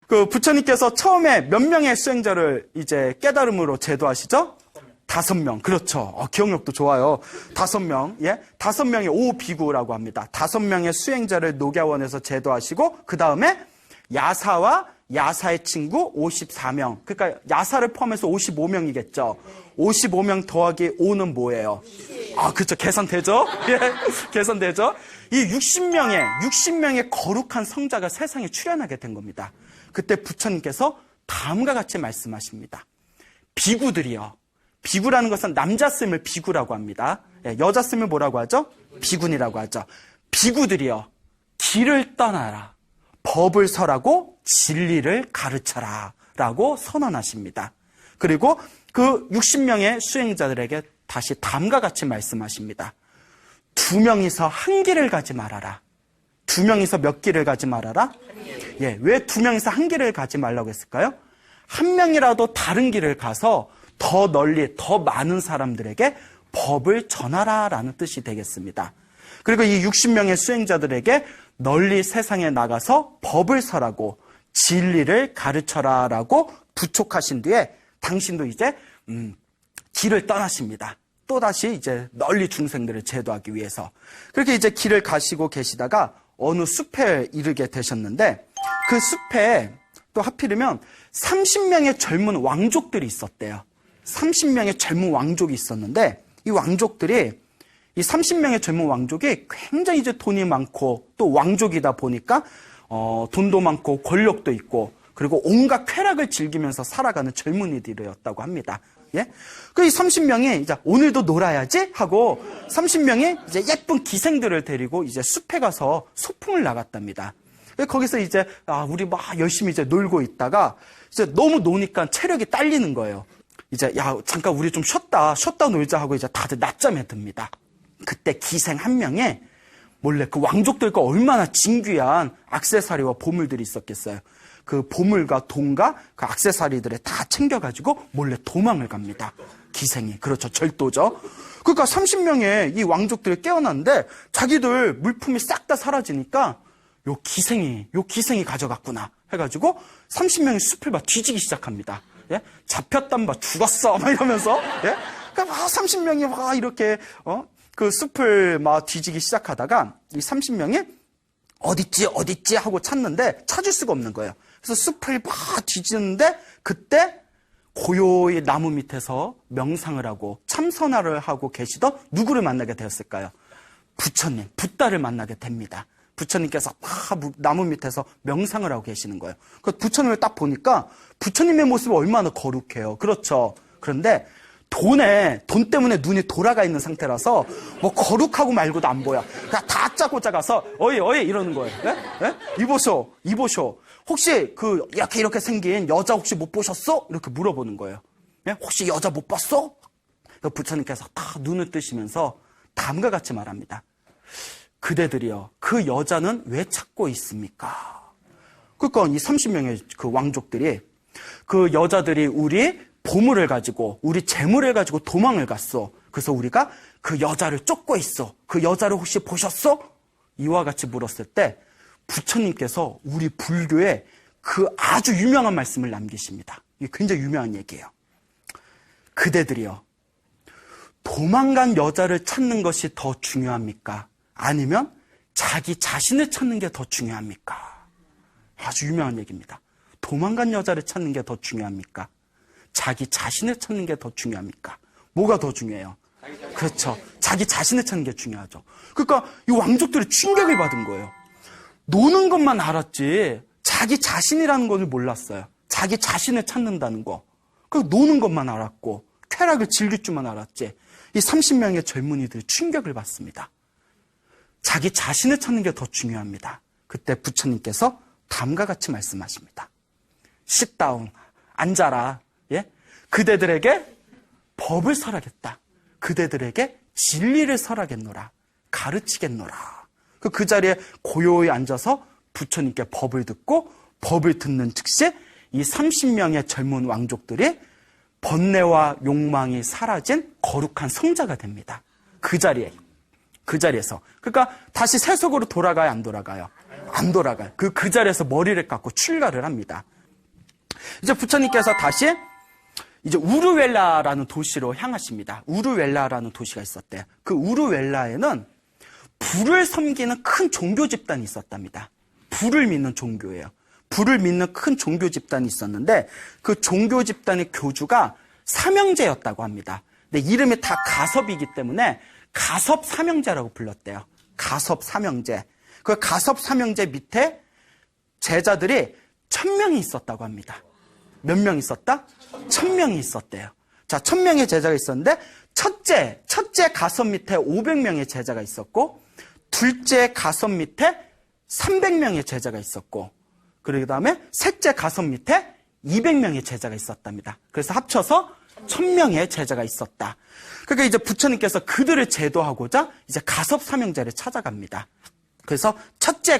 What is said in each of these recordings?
그 부처님께서 처음에 몇 명의 수행자를 이제 깨달음으로 제도하시죠? 5명. 그렇죠. 기억력도 좋아요. 5명. 예? 5명의 오비구라고 합니다. 5명의 수행자를 녹야원에서 제도하시고, 그 다음에 야사와 야사의 친구 54명. 그러니까 야사를 포함해서 55명이겠죠. 55명 더하기 5는 뭐예요? 그렇죠. 계산되죠? 예. 계산되죠? 이 60명의 거룩한 성자가 세상에 출현하게 된 겁니다. 그때 부처님께서 다음과 같이 말씀하십니다. 비구들이요. 비구라는 것은 남자 쓰면 비구라고 합니다. 여자 쓰면 뭐라고 하죠? 비군이라고 하죠. 비구들이여, 길을 떠나라. 법을 설하고 진리를 가르쳐라. 라고 선언하십니다. 그리고 그 60명의 수행자들에게 다시 다음과 같이 말씀하십니다. 2명이서 한 길을 가지 말아라. 2명이서 몇 길을 가지 말아라? 예, 왜 2명이서 한 길을 가지 말라고 했을까요? 한 명이라도 다른 길을 가서 더 널리, 더 많은 사람들에게 법을 전하라라는 뜻이 되겠습니다. 그리고 이 60명의 수행자들에게 널리 세상에 나가서 법을 설하고 진리를 가르쳐라라고 부촉하신 뒤에 당신도 이제 길을 떠나십니다. 또다시 이제 널리 중생들을 제도하기 위해서. 그렇게 이제 길을 가시고 계시다가 어느 숲에 이르게 되셨는데, 그 숲에 또 하필이면 30명의 젊은 왕족들이 있었대요. 30명의 젊은 왕족이 있었는데, 이 왕족들이, 이 30명의 젊은 왕족이 굉장히 이제 돈이 많고, 또 왕족이다 보니까, 돈도 많고, 권력도 있고, 그리고 온갖 쾌락을 즐기면서 살아가는 젊은이들이었다고 합니다. 예? 그 이 30명이 이제 오늘도 놀아야지 하고 30명이 이제 예쁜 기생들을 데리고 이제 숲에 가서 소풍을 나갔답니다. 거기서 이제 우리 막 열심히 이제 놀고 있다가 이제 너무 노니까 체력이 딸리는 거예요. 이제 잠깐 우리 좀 쉬었다 놀자 하고 이제 다들 낮잠에 듭니다. 그때 기생 한 명에 몰래 그 왕족들과 얼마나 진귀한 액세서리와 보물들이 있었겠어요. 그 보물과 돈과 그 액세서리들을 다 챙겨가지고 몰래 도망을 갑니다. 기생이. 그렇죠. 절도죠. 그러니까 30명의 이 왕족들이 깨어났는데 자기들 물품이 싹 다 사라지니까 요 기생이 가져갔구나 해가지고 30명이 숲을 막 뒤지기 시작합니다. 예? 잡혔단 봐 죽었어 막 이러면서 예? 그러니까 30명이 막 이렇게 그 숲을 막 뒤지기 시작하다가 이 30명이 어딨지 하고 찾는데 찾을 수가 없는 거예요. 그래서 숲을 막 뒤지는데 그때 고요히 나무 밑에서 명상을 하고 참선화를 하고 계시던 누구를 만나게 되었을까요? 부처님, 붓다를 만나게 됩니다. 부처님께서 막 나무 밑에서 명상을 하고 계시는 거예요. 그 부처님을 딱 보니까 부처님의 모습이 얼마나 거룩해요. 그렇죠. 그런데 돈 때문에 눈이 돌아가 있는 상태라서 뭐 거룩하고 말고도 안 보여. 그냥 다짜고 작아서 어이 이러는 거예요. 예? 예? 이보쇼. 혹시 이렇게 생긴 여자 혹시 못 보셨어? 이렇게 물어보는 거예요. 예? 혹시 여자 못 봤어? 부처님께서 다 눈을 뜨시면서 다음과 같이 말합니다. 그대들이요, 그 여자는 왜 찾고 있습니까? 그러니까 이 30명의 그 왕족들이 그 여자들이 우리 보물을 가지고 우리 재물을 가지고 도망을 갔어. 그래서 우리가 그 여자를 쫓고 있어. 그 여자를 혹시 보셨어? 이와 같이 물었을 때 부처님께서 우리 불교에 그 아주 유명한 말씀을 남기십니다. 이게 굉장히 유명한 얘기예요. 그대들이요, 도망간 여자를 찾는 것이 더 중요합니까? 아니면 자기 자신을 찾는 게 더 중요합니까? 아주 유명한 얘기입니다. 도망간 여자를 찾는 게 더 중요합니까? 자기 자신을 찾는 게 더 중요합니까? 뭐가 더 중요해요? 그렇죠. 자기 자신을 찾는 게 중요하죠. 그러니까 이 왕족들이 충격을 받은 거예요. 노는 것만 알았지 자기 자신이라는 것을 몰랐어요. 자기 자신을 찾는다는 거. 그 노는 것만 알았고 쾌락을 즐길 줄만 알았지. 이 30명의 젊은이들이 충격을 받습니다. 자기 자신을 찾는 게 더 중요합니다. 그때 부처님께서 다음과 같이 말씀하십니다. Sit down. 앉아라. 예? 그대들에게 법을 설하겠다. 그대들에게 진리를 설하겠노라. 가르치겠노라. 그 자리에 고요히 앉아서 부처님께 법을 듣고 법을 듣는 즉시 이 30명의 젊은 왕족들이 번뇌와 욕망이 사라진 거룩한 성자가 됩니다. 그 자리에서. 그러니까 다시 세속으로 돌아가요, 안 돌아가요? 안 돌아가요. 그 자리에서 머리를 깎고 출가를 합니다. 이제 부처님께서 다시 이제 우르웰라라는 도시로 향하십니다. 우르웰라라는 도시가 있었대요. 그 우르웰라에는 불을 섬기는 큰 종교 집단이 있었답니다. 불을 믿는 종교예요. 불을 믿는 큰 종교 집단이 있었는데 그 종교 집단의 교주가 삼형제였다고 합니다. 근데 이름이 다 가섭이기 때문에 가섭 삼형제라고 불렀대요. 가섭 삼형제. 그 가섭 삼형제 밑에 제자들이 1000명이 있었다고 합니다. 몇 명 있었다? 1000명이 있었대요. 자, 1000명의 제자가 있었는데 첫째 가섭 밑에 500명의 제자가 있었고 둘째 가섭 밑에 300명의 제자가 있었고 그리고 그다음에 셋째 가섭 밑에 200명의 제자가 있었답니다. 그래서 합쳐서 1000명의 제자가 있었다. 그러니까 이제 부처님께서 그들을 제도하고자 이제 가섭 삼형제를 찾아갑니다. 그래서 첫째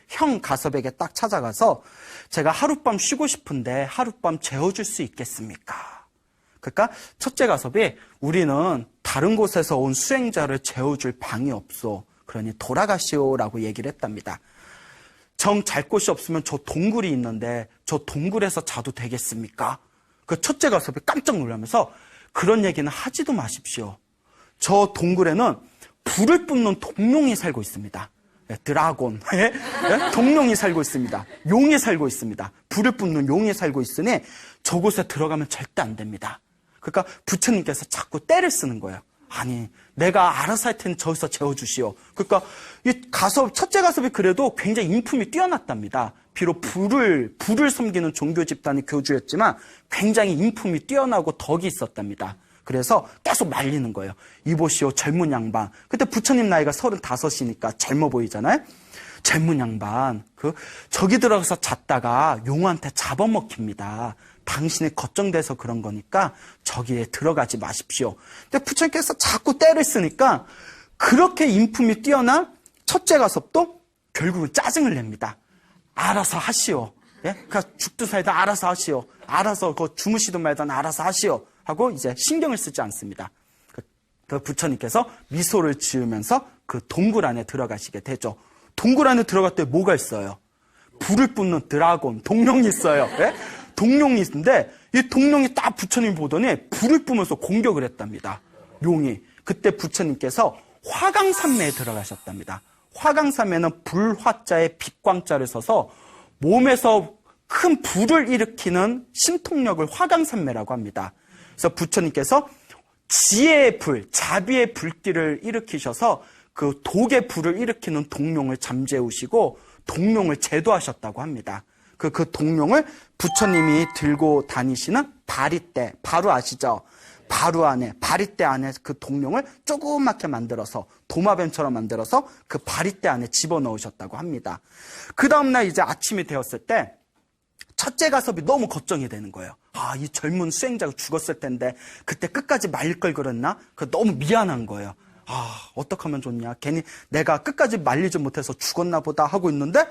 형 가섭에게 딱 찾아가서 제가 하룻밤 쉬고 싶은데 하룻밤 재워줄 수 있겠습니까? 그러니까 첫째 가섭이 우리는 다른 곳에서 온 수행자를 재워줄 방이 없소. 그러니 돌아가시오라고 얘기를 했답니다. 정 잘 곳이 없으면 저 동굴이 있는데 저 동굴에서 자도 되겠습니까? 그 첫째 가섭이 깜짝 놀라면서 그런 얘기는 하지도 마십시오. 저 동굴에는 불을 뿜는 동룡이 살고 있습니다. 드라곤, 동룡이 살고 있습니다. 용이 살고 있습니다. 불을 뿜는 용이 살고 있으니 저곳에 들어가면 절대 안 됩니다. 그러니까 부처님께서 자꾸 때를 쓰는 거예요. 아니, 내가 알아서 할 테니 저기서 재워주시오. 그러니까 이 가섭, 첫째 가섭이 그래도 굉장히 인품이 뛰어났답니다. 비록 불을 섬기는 종교 집단의 교주였지만 굉장히 인품이 뛰어나고 덕이 있었답니다. 그래서 계속 말리는 거예요. 이보시오, 젊은 양반. 그때 부처님 나이가 35이니까 젊어 보이잖아요? 젊은 양반. 저기 들어가서 잤다가 용한테 잡아먹힙니다. 당신이 걱정돼서 그런 거니까 저기에 들어가지 마십시오. 근데 부처님께서 자꾸 때를 쓰니까 그렇게 인품이 뛰어난 첫째 가섭도 결국은 짜증을 냅니다. 알아서 하시오. 예? 그러니까 죽도 살다 알아서 하시오. 알아서 주무시든 말든 알아서 하시오. 하고 이제 신경을 쓰지 않습니다. 그 부처님께서 미소를 지으면서 그 동굴 안에 들어가시게 되죠. 동굴 안에 들어갈 때 뭐가 있어요? 불을 뿜는 드라곤, 동룡이 있어요. 예? 동룡이 있는데 이 동룡이 딱 부처님 보더니 불을 뿜으면서 공격을 했답니다. 용이. 그때 부처님께서 화강산매에 들어가셨답니다. 화강산매는 불화자에 빛광자를 써서 몸에서 큰 불을 일으키는 신통력을 화강산매라고 합니다. 그래서 부처님께서 지혜의 불, 자비의 불길을 일으키셔서 그 독의 불을 일으키는 동룡을 잠재우시고 동룡을 제도하셨다고 합니다. 그 동룡을 부처님이 들고 다니시는 바리떼, 바루 아시죠? 바리떼 안에 그 동룡을 조그맣게 만들어서 도마뱀처럼 만들어서 그 바리떼 안에 집어넣으셨다고 합니다. 그 다음날 이제 아침이 되었을 때 첫째 가섭이 너무 걱정이 되는 거예요. 아, 이 젊은 수행자가 죽었을 텐데 그때 끝까지 말릴 걸 그랬나? 너무 미안한 거예요. 아, 어떡하면 좋냐? 괜히 내가 끝까지 말리지 못해서 죽었나 보다 하고 있는데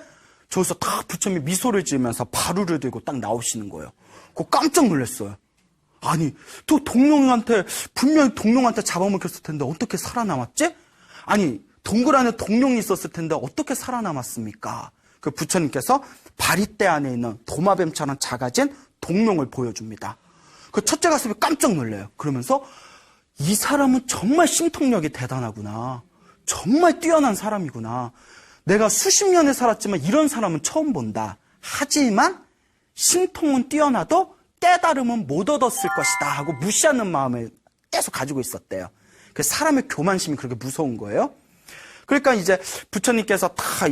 저기서 딱 부처님이 미소를 지으면서 바루를 들고 딱 나오시는 거예요. 그거 깜짝 놀랐어요. 아니, 또 분명히 동룡한테 잡아먹혔을 텐데 어떻게 살아남았지? 아니, 동굴 안에 동룡이 있었을 텐데 어떻게 살아남았습니까? 그 부처님께서 바리떼 안에 있는 도마뱀처럼 작아진 동룡을 보여줍니다. 그 첫째 가슴이 깜짝 놀라요. 그러면서 이 사람은 정말 신통력이 대단하구나. 정말 뛰어난 사람이구나. 내가 수십 년을 살았지만 이런 사람은 처음 본다. 하지만 신통은 뛰어나도 깨달음은 못 얻었을 것이다 하고 무시하는 마음을 계속 가지고 있었대요. 그 사람의 교만심이 그렇게 무서운 거예요. 그러니까 이제 부처님께서 다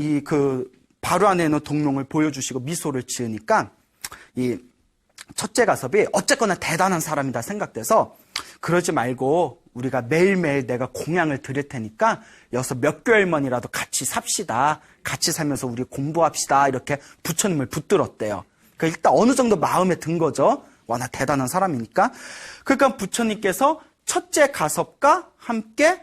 바로 안에 있는 동룡을 보여주시고 미소를 지으니까 이 첫째 가섭이 어쨌거나 대단한 사람이다 생각돼서 그러지 말고 우리가 매일매일 내가 공양을 드릴 테니까 여기서 몇 개월만이라도 같이 삽시다. 같이 살면서 우리 공부합시다. 이렇게 부처님을 붙들었대요. 그러니까 일단 어느 정도 마음에 든 거죠. 와, 나 대단한 사람이니까. 그러니까 부처님께서 첫째 가섭과 함께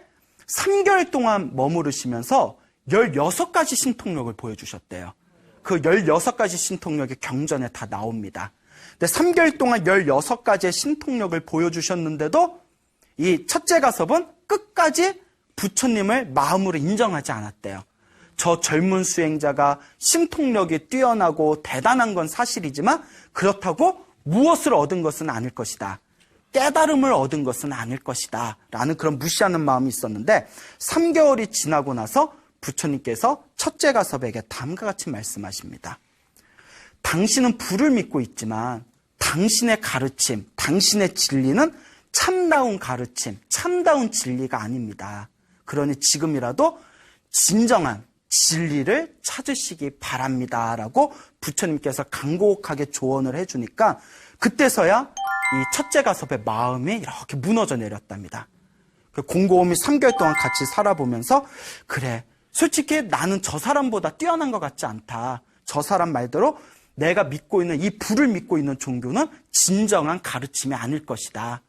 3개월 동안 머무르시면서 16가지 신통력을 보여주셨대요. 그 16가지 신통력이 경전에 다 나옵니다. 근데 3개월 동안 16가지의 신통력을 보여주셨는데도 이 첫째 가섭은 끝까지 부처님을 마음으로 인정하지 않았대요. 저 젊은 수행자가 심통력이 뛰어나고 대단한 건 사실이지만 그렇다고 무엇을 얻은 것은 아닐 것이다. 깨달음을 얻은 것은 아닐 것이다. 라는 그런 무시하는 마음이 있었는데 3개월이 지나고 나서 부처님께서 첫째 가섭에게 다음과 같이 말씀하십니다. 당신은 불을 믿고 있지만 당신의 가르침, 당신의 진리는 참다운 가르침, 참다운 진리가 아닙니다. 그러니 지금이라도 진정한 진리를 찾으시기 바랍니다. 라고 부처님께서 간곡하게 조언을 해주니까 그때서야 이 첫째 가섭의 마음이 이렇게 무너져 내렸답니다. 공고음이 3개월 동안 같이 살아보면서 그래, 솔직히 나는 저 사람보다 뛰어난 것 같지 않다. 저 사람 말대로 내가 믿고 있는 이 불을 믿고 있는 종교는 진정한 가르침이 아닐 것이다.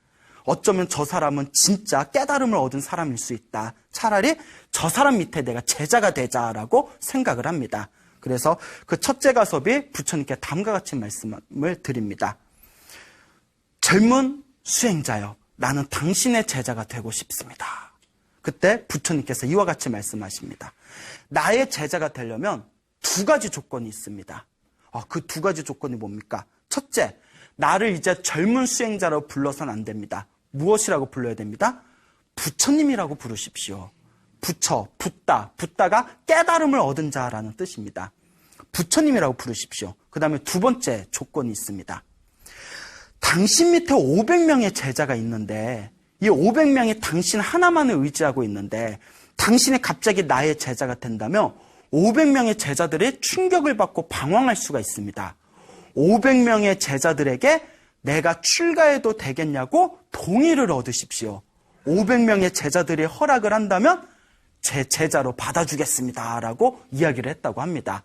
어쩌면 저 사람은 진짜 깨달음을 얻은 사람일 수 있다. 차라리 저 사람 밑에 내가 제자가 되자라고 생각을 합니다. 그래서 그 첫째 가섭이 부처님께 다음과 같이 말씀을 드립니다. 젊은 수행자여, 나는 당신의 제자가 되고 싶습니다. 그때 부처님께서 이와 같이 말씀하십니다. 나의 제자가 되려면 두 가지 조건이 있습니다. 그 두 가지 조건이 뭡니까? 첫째, 나를 이제 젊은 수행자로 불러서는 안 됩니다. 무엇이라고 불러야 됩니다? 부처님이라고 부르십시오. 부처, 붓다가 깨달음을 얻은 자라는 뜻입니다. 부처님이라고 부르십시오. 그 다음에 두 번째 조건이 있습니다. 당신 밑에 500명의 제자가 있는데 이 500명이 당신 하나만을 의지하고 있는데 당신이 갑자기 나의 제자가 된다면 500명의 제자들이 충격을 받고 방황할 수가 있습니다. 500명의 제자들에게 내가 출가해도 되겠냐고 동의를 얻으십시오. 500명의 제자들이 허락을 한다면 제 제자로 받아주겠습니다. 라고 이야기를 했다고 합니다.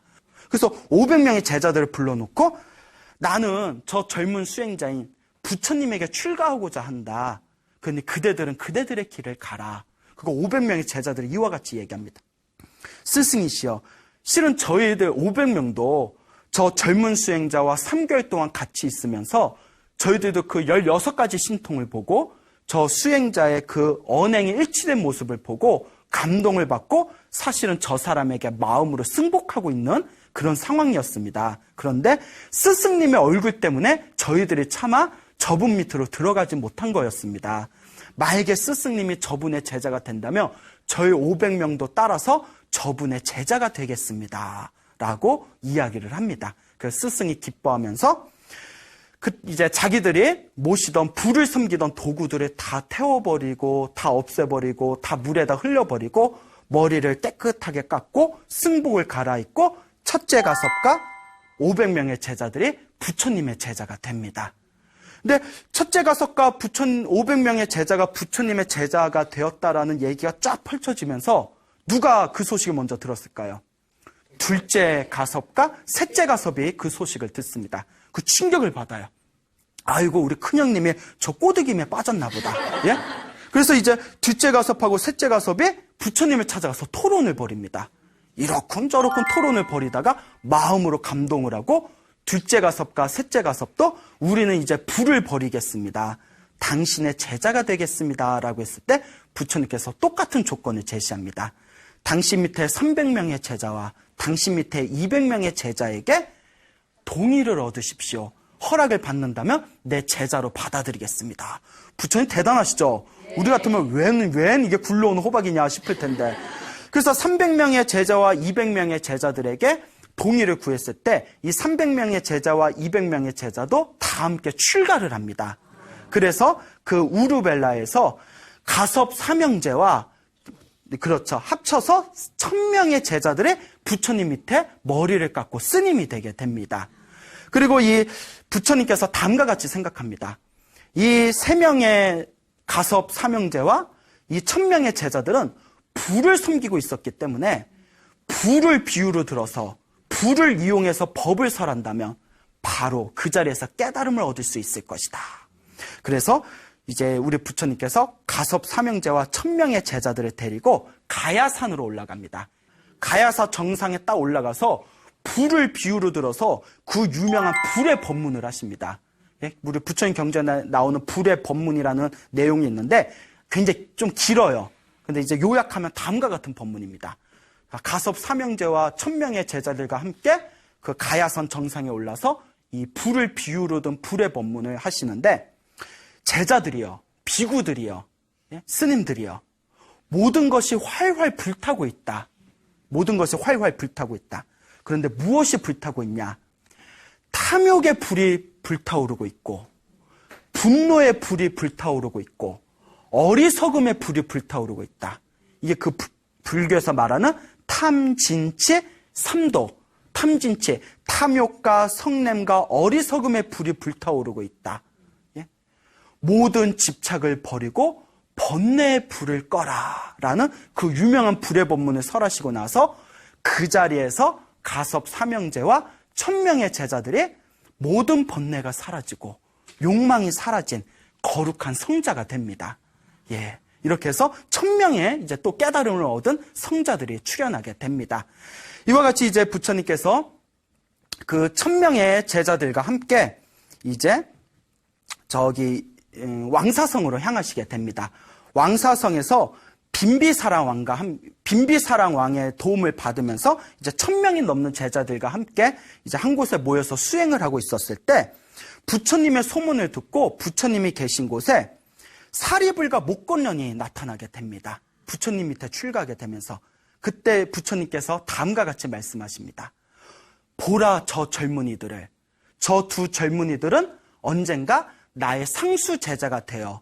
그래서 500명의 제자들을 불러놓고 나는 저 젊은 수행자인 부처님에게 출가하고자 한다. 그런데 그대들은 그대들의 길을 가라. 그거 500명의 제자들이 이와 같이 얘기합니다. 스승이시여, 실은 저희들 500명도 저 젊은 수행자와 3개월 동안 같이 있으면서 저희들도 그 16가지 신통을 보고 저 수행자의 그 언행이 일치된 모습을 보고 감동을 받고 사실은 저 사람에게 마음으로 승복하고 있는 그런 상황이었습니다. 그런데 스승님의 얼굴 때문에 저희들이 차마 저분 밑으로 들어가지 못한 거였습니다. 만약에 스승님이 저분의 제자가 된다면 저희 500명도 따라서 저분의 제자가 되겠습니다. 라고 이야기를 합니다. 그래서 스승이 기뻐하면서 이제 자기들이 모시던 불을 섬기던 도구들을 다 태워버리고 다 없애버리고 다 물에다 흘려버리고 머리를 깨끗하게 깎고 승복을 갈아입고 첫째 가섭과 500명의 제자들이 부처님의 제자가 됩니다. 근데 첫째 가섭과 500명의 제자가 부처님의 제자가 되었다라는 얘기가 쫙 펼쳐지면서 누가 그 소식을 먼저 들었을까요? 둘째 가섭과 셋째 가섭이 그 소식을 듣습니다. 그 충격을 받아요. 아이고, 우리 큰형님이 저 꼬드김에 빠졌나 보다. 예? 그래서 이제 둘째 가섭하고 셋째 가섭이 부처님을 찾아가서 토론을 벌입니다. 이러쿵저러쿵 토론을 벌이다가 마음으로 감동을 하고 둘째 가섭과 셋째 가섭도 우리는 이제 불을 버리겠습니다. 당신의 제자가 되겠습니다. 라고 했을 때 부처님께서 똑같은 조건을 제시합니다. 당신 밑에 300명의 제자와 당신 밑에 200명의 제자에게 동의를 얻으십시오. 허락을 받는다면 내 제자로 받아들이겠습니다. 부처님 대단하시죠? 우리 같으면 웬 이게 굴러오는 호박이냐 싶을 텐데. 그래서 300명의 제자와 200명의 제자들에게 동의를 구했을 때 이 300명의 제자와 200명의 제자도 다 함께 출가를 합니다. 그래서 그 우르벨라에서 가섭 삼형제와 그렇죠. 합쳐서 1000명의 제자들이 부처님 밑에 머리를 깎고 스님이 되게 됩니다. 그리고 이 부처님께서 다음과 같이 생각합니다. 이 3명의 가섭 삼형제와 이 1000명의 제자들은 불을 섬기고 있었기 때문에 불을 비유로 들어서 불을 이용해서 법을 설한다면 바로 그 자리에서 깨달음을 얻을 수 있을 것이다. 그래서 이제 우리 부처님께서 가섭 삼형제와 1000명의 제자들을 데리고 가야산으로 올라갑니다. 가야사 정상에 딱 올라가서 불을 비유로 들어서 그 유명한 불의 법문을 하십니다. 예? 우리 부처님 경전에 나오는 불의 법문이라는 내용이 있는데 굉장히 좀 길어요. 근데 이제 요약하면 다음과 같은 법문입니다. 가섭 삼형제와 1000명의 제자들과 함께 그 가야선 정상에 올라서 이 불을 비유로 든 불의 법문을 하시는데, 제자들이요, 비구들이요, 스님들이요, 모든 것이 활활 불타고 있다. 모든 것이 활활 불타고 있다. 그런데 무엇이 불타고 있냐? 탐욕의 불이 불타오르고 있고, 분노의 불이 불타오르고 있고, 어리석음의 불이 불타오르고 있다. 이게 그 불교에서 말하는 탐진치 삼도, 탐진치, 탐욕과 성냄과 어리석음의 불이 불타오르고 있다. 모든 집착을 버리고 번뇌의 불을 꺼라라는 그 유명한 불의 법문을 설하시고 나서 그 자리에서 가섭 삼형제와 1000명의 제자들이 모든 번뇌가 사라지고 욕망이 사라진 거룩한 성자가 됩니다. 예. 이렇게 해서 1000명의 이제 또 깨달음을 얻은 성자들이 출현하게 됩니다. 이와 같이 이제 부처님께서 그 1000명의 제자들과 함께 이제 왕사성으로 향하시게 됩니다. 왕사성에서 빈비사랑 왕의 도움을 받으면서 이제 1000명이 넘는 제자들과 함께 이제 한 곳에 모여서 수행을 하고 있었을 때, 부처님의 소문을 듣고 부처님이 계신 곳에 사리불가 목건련이 나타나게 됩니다. 부처님 밑에 출가하게 되면서 그때 부처님께서 다음과 같이 말씀하십니다. 보라 저 젊은이들을, 저 두 젊은이들은 언젠가 나의 상수 제자가 되어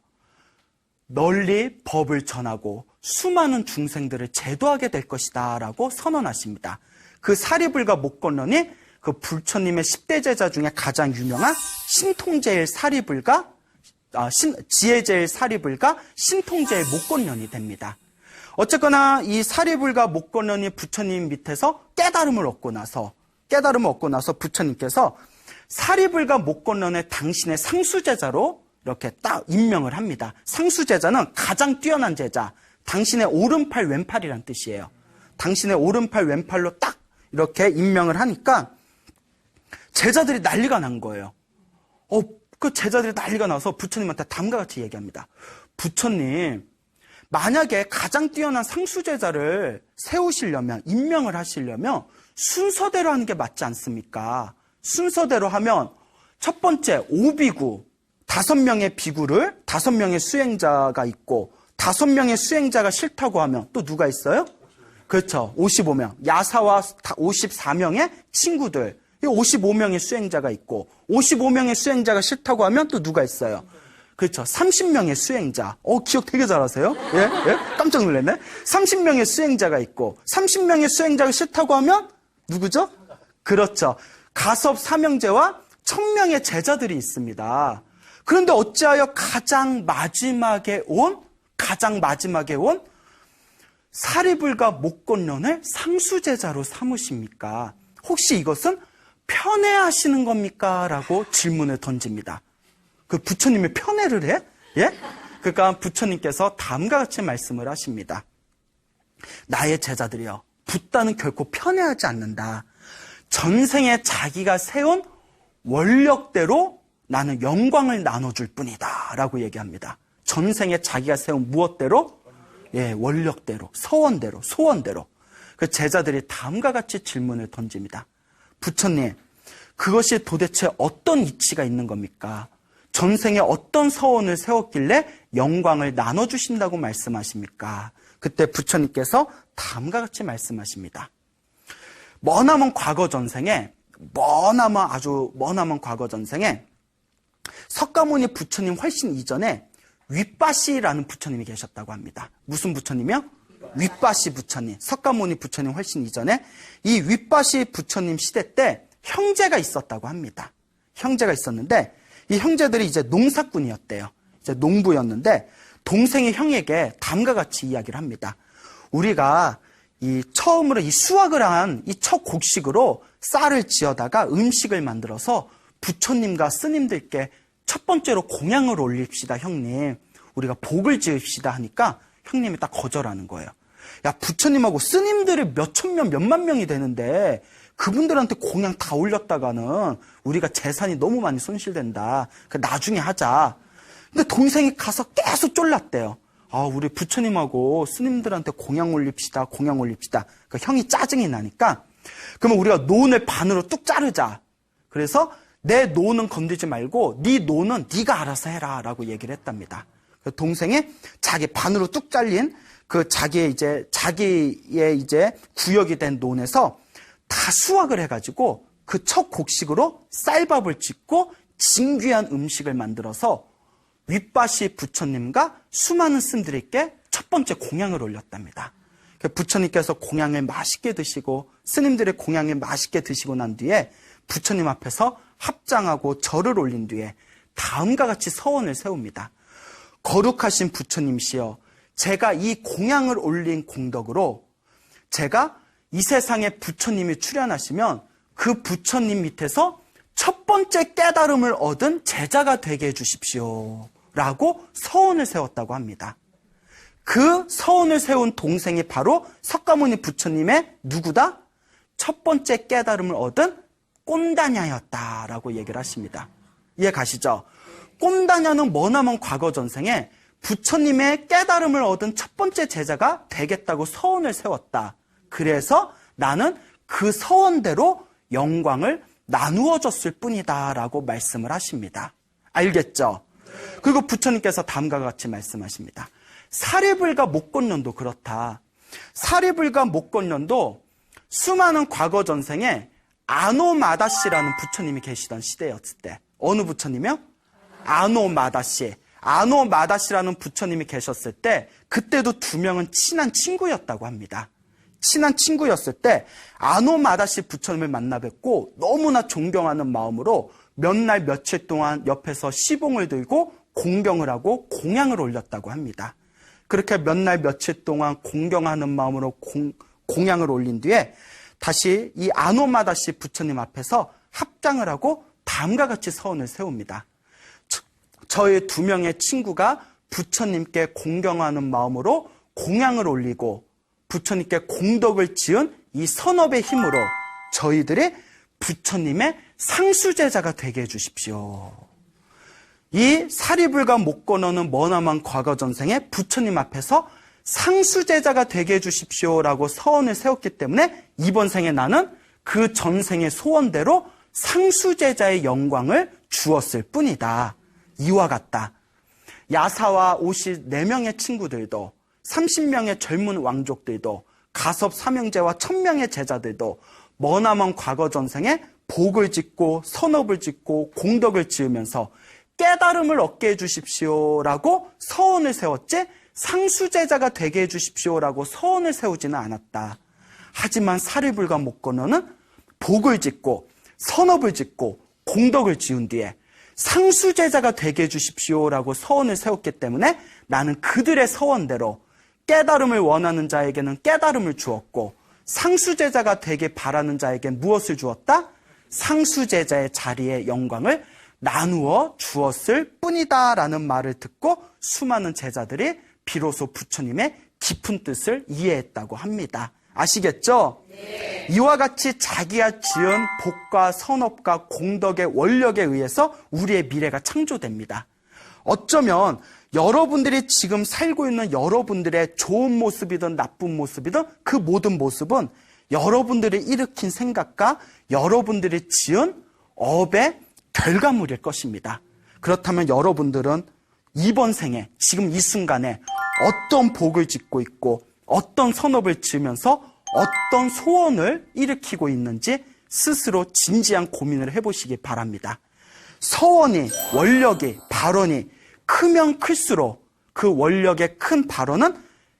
널리 법을 전하고 수많은 중생들을 제도하게 될 것이다 라고 선언하십니다. 그 사리불가 목건련이 그 부처님의 10대 제자 중에 가장 유명한 신통제일 사리불가, 지혜제일 사리불가, 신통제일 목건련이 됩니다. 어쨌거나 이 사리불가 목건련이 부처님 밑에서 깨달음을 얻고 나서 부처님께서 사리불가 목건련의 당신의 상수제자로 이렇게 딱 임명을 합니다. 상수제자는 가장 뛰어난 제자, 당신의 오른팔 왼팔이란 뜻이에요. 당신의 오른팔 왼팔로 딱 이렇게 임명을 하니까 제자들이 난리가 난 거예요. 그 제자들이 난리가 나서 부처님한테 다음과 같이 얘기합니다. 부처님, 만약에 가장 뛰어난 상수제자를 세우시려면, 임명을 하시려면 순서대로 하는 게 맞지 않습니까? 순서대로 하면 첫 번째 오비구, 5명의 비구를 5명의 수행자가 있고 5명의 수행자가 싫다고 하면 또 누가 있어요? 그렇죠. 55명. 야사와 54명의 친구들. 55명의 수행자가 있고 55명의 수행자가 싫다고 하면 또 누가 있어요? 그렇죠. 30명의 수행자. 기억 되게 잘하세요? 예? 깜짝 놀랐네. 30명의 수행자가 있고 30명의 수행자가 싫다고 하면 누구죠? 그렇죠. 가섭 삼형제와 1000명의 제자들이 있습니다. 그런데 어찌하여 가장 마지막에 온 사리불가 목건련을 상수제자로 삼으십니까? 혹시 이것은 편애하시는 겁니까? 라고 질문을 던집니다. 그 부처님이 편애를 해? 예? 그러니까 부처님께서 다음과 같이 말씀을 하십니다. 나의 제자들이여, 붓다는 결코 편애하지 않는다. 전생에 자기가 세운 원력대로 나는 영광을 나눠줄 뿐이다 라고 얘기합니다. 전생에 자기가 세운 무엇대로? 예, 원력대로, 서원대로, 소원대로. 그 제자들이 다음과 같이 질문을 던집니다. 부처님, 그것이 도대체 어떤 이치가 있는 겁니까? 전생에 어떤 서원을 세웠길래 영광을 나눠주신다고 말씀하십니까? 그때 부처님께서 다음과 같이 말씀하십니다. 머나먼 과거 전생에 석가모니 부처님 훨씬 이전에 윗바시라는 부처님이 계셨다고 합니다. 무슨 부처님이요? 윗바시 부처님. 석가모니 부처님 훨씬 이전에 이 윗바시 부처님 시대 때 형제가 있었다고 합니다. 형제가 있었는데 이 형제들이 이제 농사꾼이었대요. 이제 농부였는데 동생이 형에게 다음과 같이 이야기를 합니다. 우리가 처음으로 이 수확을 한 이 첫 곡식으로 쌀을 지어다가 음식을 만들어서 부처님과 스님들께 첫 번째로 공양을 올립시다, 형님. 우리가 복을 지읍시다 하니까 형님이 딱 거절하는 거예요. 야, 부처님하고 스님들이 몇천 명, 몇만 명이 되는데 그분들한테 공양 다 올렸다가는 우리가 재산이 너무 많이 손실된다. 나중에 하자. 근데 동생이 가서 계속 쫄랐대요. 우리 부처님하고 스님들한테 공양 올립시다. 그러니까 형이 짜증이 나니까 그러면 우리가 논을 반으로 뚝 자르자. 그래서 내 논은 건드리지 말고 네 논은 네가 알아서 해라 라고 얘기를 했답니다. 동생이 자기 반으로 뚝 잘린 그 자기의 이제 구역이 된 논에서 다 수확을 해가지고 그 첫 곡식으로 쌀밥을 짓고 진귀한 음식을 만들어서 윗밭이 부처님과 수많은 스님들에게 첫 번째 공양을 올렸답니다. 부처님께서 공양을 맛있게 드시고 스님들의 공양을 맛있게 드시고 난 뒤에 부처님 앞에서 합장하고 절을 올린 뒤에 다음과 같이 서원을 세웁니다. 거룩하신 부처님시여, 제가 이 공양을 올린 공덕으로 제가 이 세상에 부처님이 출현하시면 그 부처님 밑에서 첫 번째 깨달음을 얻은 제자가 되게 해주십시오 라고 서원을 세웠다고 합니다. 그 서원을 세운 동생이 바로 석가모니 부처님의 누구다? 첫 번째 깨달음을 얻은 꼰다냐였다라고 얘기를 하십니다. 이해 가시죠? 꼰다냐는 머나먼 과거 전생에 부처님의 깨달음을 얻은 첫 번째 제자가 되겠다고 서원을 세웠다. 그래서 나는 그 서원대로 영광을 나누어 줬을 뿐이다 라고 말씀을 하십니다. 알겠죠? 그리고 부처님께서 다음과 같이 말씀하십니다. 사리불가 목건년도 그렇다. 사리불가 목건년도 수많은 과거 전생에 아노마다씨라는 부처님이 계시던 시대였을 때, 어느 부처님이요? 아노마다씨. 아노마다씨라는 부처님이 계셨을 때 그때도 두 명은 친한 친구였다고 합니다. 친한 친구였을 때 아노마다씨 부처님을 만나 뵙고 너무나 존경하는 마음으로 몇 날 며칠 동안 옆에서 시봉을 들고 공경을 하고 공양을 올렸다고 합니다. 그렇게 몇 날 며칠 동안 공경하는 마음으로 공양을 올린 뒤에 다시 이 아노마다씨 부처님 앞에서 합장을 하고 다음과 같이 서원을 세웁니다. 저의 두 명의 친구가 부처님께 공경하는 마음으로 공양을 올리고 부처님께 공덕을 지은 이 선업의 힘으로 저희들이 부처님의 상수제자가 되게 해주십시오. 이 사리불가 목건어는 머나먼 과거 전생에 부처님 앞에서 상수제자가 되게 해주십시오라고 서원을 세웠기 때문에 이번 생에 나는 그 전생의 소원대로 상수제자의 영광을 주었을 뿐이다. 이와 같다. 야사와 54명의 친구들도 30명의 젊은 왕족들도 가섭 삼형제와 1000명의 제자들도 머나먼 과거 전생에 복을 짓고 선업을 짓고 공덕을 지으면서 깨달음을 얻게 해주십시오라고 서원을 세웠지 상수제자가 되게 해주십시오라고 서원을 세우지는 않았다. 하지만 사리불가 목건어는 복을 짓고 선업을 짓고 공덕을 지은 뒤에 상수제자가 되게 해주십시오라고 서원을 세웠기 때문에 나는 그들의 서원대로 깨달음을 원하는 자에게는 깨달음을 주었고 상수제자가 되길 바라는 자에게 무엇을 주었다? 상수제자의 자리에 영광을 나누어 주었을 뿐이다 라는 말을 듣고 수많은 제자들이 비로소 부처님의 깊은 뜻을 이해했다고 합니다. 아시겠죠? 네. 이와 같이 자기가 지은 복과 선업과 공덕의 원력에 의해서 우리의 미래가 창조됩니다. 어쩌면 여러분들이 지금 살고 있는 여러분들의 좋은 모습이든 나쁜 모습이든 그 모든 모습은 여러분들이 일으킨 생각과 여러분들이 지은 업의 결과물일 것입니다. 그렇다면 여러분들은 이번 생에 지금 이 순간에 어떤 복을 짓고 있고 어떤 선업을 지으면서 어떤 소원을 일으키고 있는지 스스로 진지한 고민을 해보시기 바랍니다. 서원이, 원력이, 발언이 크면 클수록 그 원력의 큰 발언은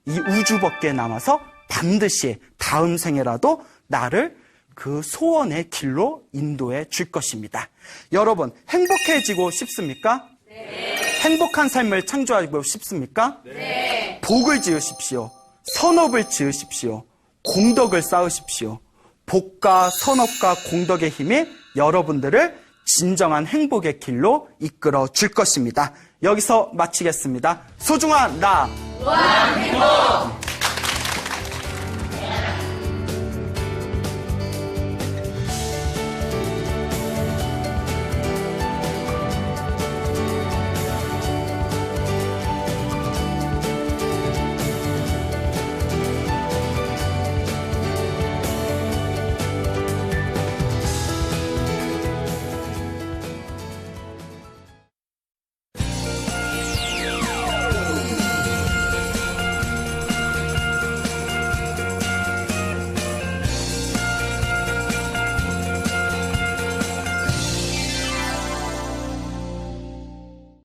이 우주 밖에 남아서 반드시 다음 생에라도 나를 그 소원의 길로 인도해 줄 것입니다. 여러분, 행복해지고 싶습니까? 네. 행복한 삶을 창조하고 싶습니까? 네. 복을 지으십시오. 선업을 지으십시오. 공덕을 쌓으십시오. 복과 선업과 공덕의 힘이 여러분들을 진정한 행복의 길로 이끌어 줄 것입니다. 여기서 마치겠습니다. 소중한 나, 무한 행복!